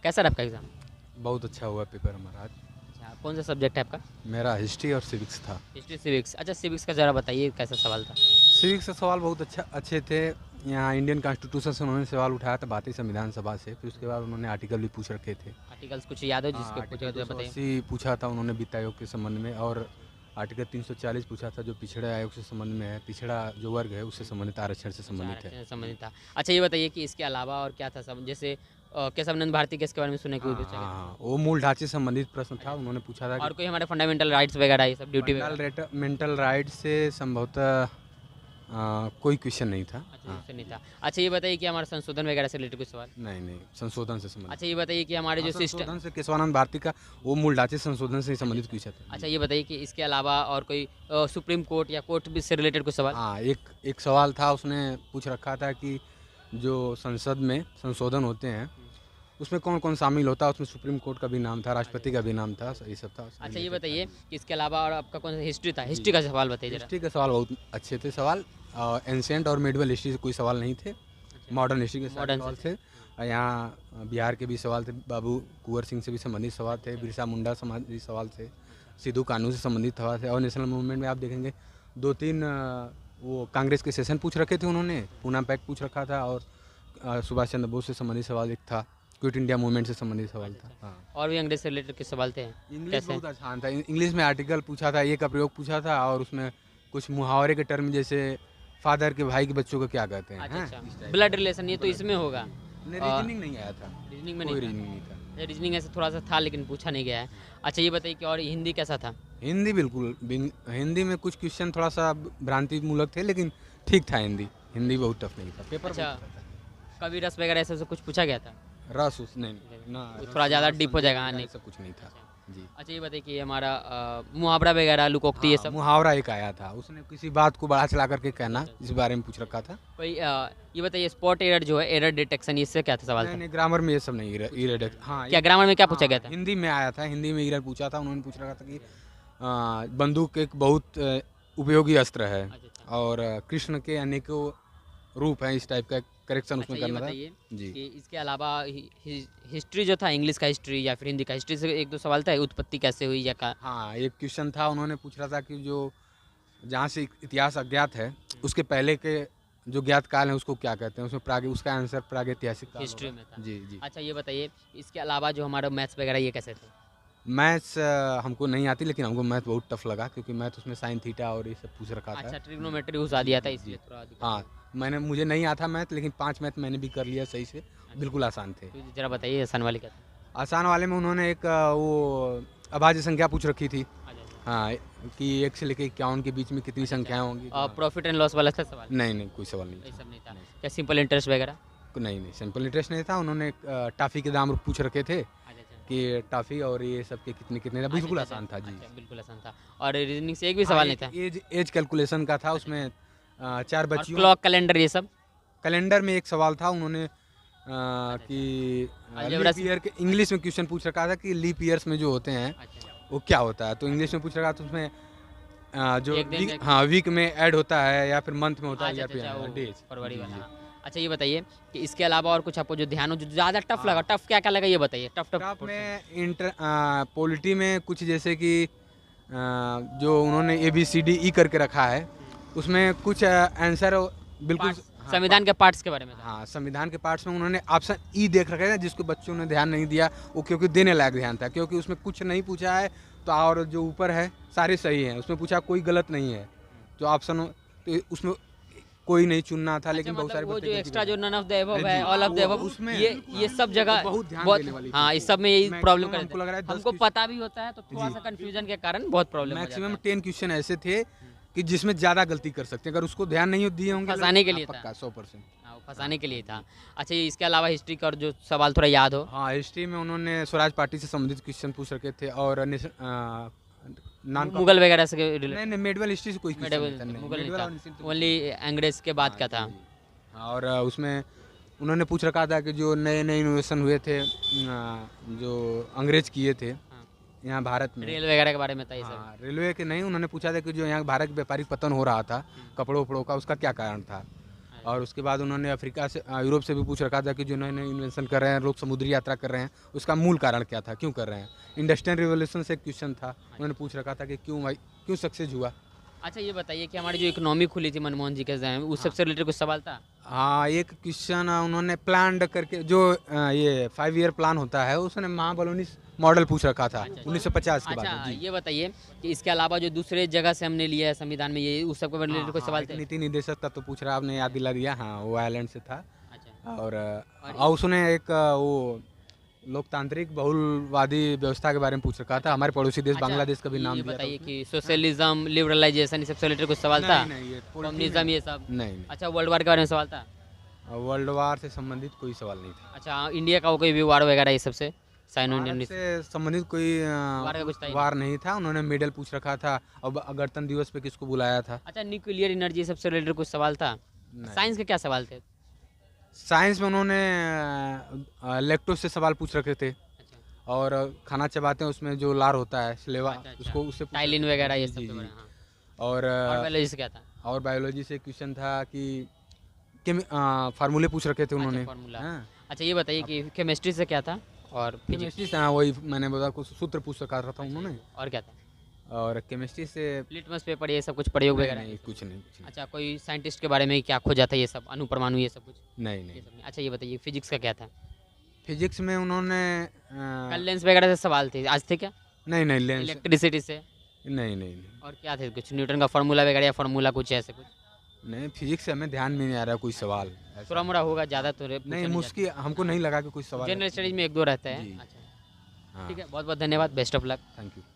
कैसा रहा आपका एग्ज़ाम? बहुत अच्छा हुआ पेपर हमारा आज। अच्छा, कौन सा सब्जेक्ट है आपका? मेरा हिस्ट्री और सिविक्स था। History civics. अच्छा, सिविक्स का ज़रा बताइए कैसा सवाल था? सिविक्स के सवाल बहुत अच्छे थे। यहाँ इंडियन कॉन्स्टिट्यूशन से उन्होंने सवाल उठाया था, भारतीय संविधान सभा से। फिर उसके बाद उन्होंने आर्टिकल भी पूछ रखे थे। आर्टिकल्स कुछ याद हो जिसके पूछे आर्टिकल तो बताइए? 280 पूछा था उन्होंने वित्त आयोग के संबंध में, और आर्टिकल 340 पूछा था जो पिछड़े आयोग से संबंध में है, पिछड़ा जो वर्ग है उससे संबंधित, आरक्षण से संबंधित है। अच्छा, संबंधित था। अच्छा, ये बताइए कि इसके अलावा और क्या था सब, जैसे केशवानंद भारती केस के बारे में सुने कि हाँ पूछा हाँ गया था? हाँ, वो मूल ढांचे से संबंधित प्रश्न था। उन्होंने पूछा था और कि कोई हमारे फंडामेंटल राइट्स वगैरह ये सब ड्यूटी वगैरह? मेंटल राइट से संभवतः कोई क्वेश्चन नहीं था। अच्छा, हाँ, इससे नहीं था। अच्छा, ये बताइए कि हमारा संशोधन वगैरह से रिलेटेड कुछ सवाल? नहीं नहीं, संशोधन से संबंधित। अच्छा, ये बताइए कि हमारे जो सिस्टम। संशोधन से केशवानंद भारती का वो मूल ढांचे संशोधन से संबंधित क्वेश्चन था। अच्छा, ये बताइए कि इसके अलावा और कोई सुप्रीम कोर्ट या कोर्ट भी से रिलेटेड कुछ सवाल? हाँ, एक सवाल था, उसने पूछ रखा था कि जो संसद में संशोधन होते हैं उसमें कौन कौन शामिल होता है। उसमें सुप्रीम कोर्ट का भी नाम था, राष्ट्रपति का भी नाम था, ये सब था। अच्छा, ये बताइए कि इसके अलावा और आपका कौन सा हिस्ट्री था? हिस्ट्री का सवाल बताइए जरा। हिस्ट्री के सवाल बहुत अच्छे थे। सवाल एंशिएंट और मिडिवल हिस्ट्री से कोई सवाल नहीं थे, मॉडर्न हिस्ट्री के सारे मॉडर्न सवाल थे। यहाँ बिहार के भी सवाल थे, बाबू कुंवर सिंह से भी संबंधित सवाल थे, बिरसा मुंडा संबंधित सवाल थे, सिद्धू कानू से संबंधित सवाल थे। और नेशनल मूवमेंट में आप देखेंगे 2-3 वो कांग्रेस के सेशन पूछ रखे थे उन्होंने, पूना पैक्ट पूछ रखा था, और सुभाष चंद्र बोस से संबंधित सवाल एक था, क्विट इंडिया मूवमेंट से संबंधित सवाल था। हाँ, और भी अंग्रेज से रिलेटेड कुछ सवाल थे? इंग्लिश कैसे? बहुत आसान था। इंग्लिश में आर्टिकल पूछा था, ये का प्रयोग पूछा था, और उसमें कुछ मुहावरे के टर्म जैसे फादर के भाई के बच्चों को क्या कहते हैं। अच्छा हैं? अच्छा, इस टाइप ब्लड रिलेशन ये तो इसमें होगा। नहीं, रीजनिंग नहीं आया था, रीजनिंग में कोई नहीं था? रीजनिंग नहीं था। रीजनिंग ऐसे थोड़ा सा था लेकिन पूछा नहीं गया है। अच्छा, ये बताइए कि और हिंदी कैसा था? हिंदी बिल्कुल हिंदी में कुछ क्वेश्चन थोड़ा सा भ्रांति मूलक थे, लेकिन ठीक था। हिंदी बहुत टफ नहीं था, पेपर अच्छा, बहुत अच्छा था। कभी रस वगैरह ऐसे कुछ पूछा गया था? रस उस नहीं ना, थोड़ा ज़्यादा डीप हो जाएगा। हाँ, नहीं। सब कुछ नहीं था जी। अच्छा, ये बताइए कि हमारा मुहावरा वगैरह, लुकोक्ति ये सब मुहावरा एक आया था, उसने किसी बात को बढ़ा चला करके कहना, इस बारे में पूछ रखा था। कोई ये बताइए स्पॉट एरर जो है, एरर डिटेक्शन, इससे क्या था सवाल था? नहीं, ग्रामर में ये सब नहीं। हाँ, क्या ग्रामर में क्या पूछा गया था? हिंदी में आया था। हिंदी में एरर पूछा था। उन्होंने पूछ रखा था कि बंदूक एक बहुत उपयोगी अस्त्र है, अच्छा। और कृष्ण के अनेकों रूप हैं, इस टाइप का करेक्शन अच्छा, उसमें ये करना था बताइए जी। कि इसके अलावा हिस्ट्री जो था, इंग्लिश का हिस्ट्री या फिर हिंदी का हिस्ट्री से एक दो सवाल था, उत्पत्ति कैसे हुई या का? हाँ, एक क्वेश्चन था, उन्होंने पूछ रहा था कि जो जहाँ से इतिहास अज्ञात है उसके पहले के जो ज्ञात काल है उसको क्या कहते हैं। उसमें उसका आंसर प्रागैतिहासिक काल हिस्ट्री होगा। में था। जी जी। अच्छा, ये बताइए इसके अलावा जो हमारा मैथ्स वगैरह ये कैसे थे? मैथ्स हमको नहीं आती, लेकिन हमको मैथ बहुत टफ लगा, क्योंकि मैथ उसमें साइन थीटा और ये सब पूछ रखा था। अच्छा, ट्रिग्नोमेट्री घुसा दिया था इसलिए थोड़ा दिक्कत हाँ, मुझे नहीं आता मैथ, लेकिन 5 मैथ मैंने भी कर लिया सही से, बिल्कुल आसान थे। हुई। तो जरा बताइए आसान वाली क्या था? आसान वाले में उन्होंने एक वो अभाज्य संख्या पूछ रखी थी। अच्छा, हाँ, कि 1 से लेकर 51 के बीच में कितनी संख्याएं होंगी। प्रॉफिट एंड लॉस वाला था सवाल? नहीं, कोई सवाल नहीं ये था। सब नहीं था। क्या सिंपल इंटरेस्ट वगैरह? नहीं, सिंपल इंटरेस्ट नहीं था। उन्होंने टॉफ़ी के दाम पूछ रखे थे अच्छा कि टॉफ़ी और ये सब के कितने था। बिल्कुल आसान था जी। अच्छा, बिल्कुल आसान था। और रीजनिंग से एक भी सवाल नहीं था? एज कैलकुलेशन का था, उसमें 4 और बच्चियों। क्लॉक कैलेंडर ये सब? कैलेंडर में एक सवाल था, उन्होंने कि अलजेब्रा लीप ईयर के इंग्लिश में क्वेश्चन पूछ रखा था कि लीप ईयर्स में जो होते हैं अच्छा, वो क्या होता है। तो इंग्लिश में पूछ रखा था, तो उसमें जो एक दिन वीक, हाँ, वीक में ऐड होता है या फिर मंथ में होता है, अच्छा या अच्छा अच्छा, फिर वो डेज। फरवरी जी, वाला। जी। हाँ। अच्छा, ये बताइए कि इसके अलावा और कुछ आपको जो ध्यान हो, जो ज़्यादा टफ लगा, टफ क्या क्या लगा ये बताइए। टफ टफ टॉप में पॉलिटी में कुछ जैसे कि जो उन्होंने ABCDE करके रखा है, उसमें कुछ आंसर बिल्कुल। हाँ, संविधान के पार्ट्स के बारे में था? हाँ, संविधान के पार्ट्स में उन्होंने ऑप्शन ई देख रखा है, जिसको बच्चों ने ध्यान नहीं दिया, वो क्योंकि देने लायक ध्यान था, क्योंकि उसमें कुछ नहीं पूछा है। तो और जो ऊपर है सारे सही हैं, उसमें पूछा कोई गलत नहीं है। जो ऑप्शन तो उसमें कोई नहीं चुनना था, लेकिन अच्छा, बहुत सारे मतलब वो बच्चे जो गलती एक्स्ट्रा कर जो नन ऑफ द एबव जी, है, ऑल ऑफ द एबव, उसमें ये सब जगह बहुत ध्यान बहुत। देने वाली हाँ, चीज़ इस सब में यही Maximum प्रॉब्लम हमको लग रहा है करते 10 हमको क्वेश्चन पता भी होता है तो थोड़ा जी। सा कंफ्यूजन के कारण बहुत प्रॉब्लम हो जाता मैक्सिमम है। 10 क्वेश्चन ऐसे थे कि जिसमें ज़्यादा गलती कर सकते हैं, अगर उसको ध्यान नहीं दिए होंगे। फंसाने के लिए था। पक्का 100%। हाँ, वो फंसाने के लिए था। अच्छा, ये इसके अलावा हिस्ट्री का और जो सवाल थोड़ा याद हो? हाँ, हिस्ट्री में उन्होंने स्वराज पार्टी से संबंधित क्वेश्चन पूछ रखे थे, और मुगल वगैरह से रिलेटेड? नहीं, मेडवल हिस्ट्री से कोई क्वेश्चन नहीं था। नहीं, मुगल नहीं medieval था, और ancient तो- ओनली अंग्रेज के बाद हाँ, का जी, था। जी। हाँ, और उसमें उन्होंने पूछ रखा था कि जो नए नए इनोवेशन हुए थे, जो अंग्रेज किए थे हाँ। यहाँ भारत में। रेल वगैरह के बारे में था ये सब? हाँ, रेलवे के नहीं, उन्होंने पूछा था कि जो यहाँ भारत व्यापारिक पतन हो रहा था कपड़ों उपड़ों का, उसका क्या कारण था। और उसके बाद उन्होंने अफ्रीका से यूरोप से भी पूछ रखा था कि जो नए नए इन्वेंशन कर रहे हैं, लोग समुद्री यात्रा कर रहे हैं, उसका मूल कारण क्या था, क्यों कर रहे हैं। इंडस्ट्रियल रिवोल्यूशन से एक क्वेश्चन था, उन्होंने पूछ रखा था कि क्यों भाई, क्यों सक्सेस हुआ। अच्छा ये बताइए कि हमारी जो इकोनॉमी खुली थी मनमोहन जी के समय में, उस सबसे रिलेटेड कुछ सवाल था? हाँ, एक क्वेश्चन उन्होंने प्लान करके जो ये 5 ईयर प्लान होता है, उसने महाबलोनी मॉडल पूछ रखा था 1950 के बाद अच्छा में। जी। ये बताइए कि इसके अलावा जो दूसरे जगह से हमने लिया है संविधान में, ये उस सब के रिलेटेड कुछ सवाल एक थे? नीति निर्देशक का तो पूछ रहा, आपने याद दिला दिया। हाँ, वो आयरलैंड से था। अच्छा और उसने एक वो लोकतांत्रिक बहुलवादी व्यवस्था के बारे में पूछ रखा था। हमारे पड़ोसी देश अच्छा, बांग्लादेश का भी नाम ये दिया था बताइए उसने। कि सोशलिज्म, लिबरलाइजेशन, ये सबसे रिलेटेड कुछ सवाल था? नहीं, ये कम्युनिज्म, ये सब? नहीं, अच्छा वर्ल्ड वार के बारे में सवाल था? वर्ल्ड वार से संबंधित कोई सवाल नहीं था। अच्छा इंडिया का कोई भी वार वगैरह ये सबसे साइनो भारत इंडियन? से संबंधित कोई वार का कुछ था ही वार नहीं था। उन्होंने मेडल पूछ रखा था, और गणतंत्र दिवस पे किसको बुलाया था। अच्छा न्यूक्लियर एनर्जी सबसे रिलेटेड कुछ सवाल था? नहीं। साइंस के क्या सवाल थे? साइंस में उन्होंने लैक्टोज से सवाल पूछ रखे थे, अच्छा और खाना चबाते हैं उसमें जो लार होता है स्लेवा, अच्छा, अच्छा। उसको उससे पूछ टाइलिन रखे थे। वगैरह ये जी, सब जी, के जी। बारे में, हाँ। और और बायोलॉजी से क्या था? और बायोलॉजी से क्वेश्चन था कि फार्मूले पूछ रखे थे उन्होंने। अच्छा फार्मूला। हाँ, अच्छा ये बताइए कि केमिस्ट्री से क्या था और फिजिक्स केमिस्ट्री से, हाँ वही मैंने बोला, कुछ सूत्र पूछ रखा था उन्होंने। और क्या था? और केमिस्ट्री से लिटमस पेपर ये सब कुछ प्रयोग नहीं, वगैरह? नहीं, कुछ नहीं। अच्छा कोई साइंटिस्ट के बारे में क्या खोजा था, ये सब अणु परमाणु ये सब कुछ? नहीं, ये नहीं। सब नहीं। अच्छा ये बताइए फिजिक्स का क्या था? फिजिक्स में उन्होंने कल लेंस वगैरह से सवाल थे, आज थे क्या? नहीं, नहीं, लेंस इलेक्ट्रिसिटी से? नहीं, नहीं, नहीं, और क्या थे कुछ न्यूटन का फार्मूला वगैरह या फार्मूला कुछ ऐसे कुछ? नहीं। फिजिक्स से हमें ध्यान में नहीं आ रहा कोई सवाल ऐसा। थोड़ा मोड़ा होगा, ज़्यादा तो नहीं, मुश्किल हमको नहीं लगा कि कोई सवाल जनरल स्टडीज में एक दो रहता है। जी। अच्छा हाँ, ठीक है, बहुत बहुत धन्यवाद, best of luck. Thank you.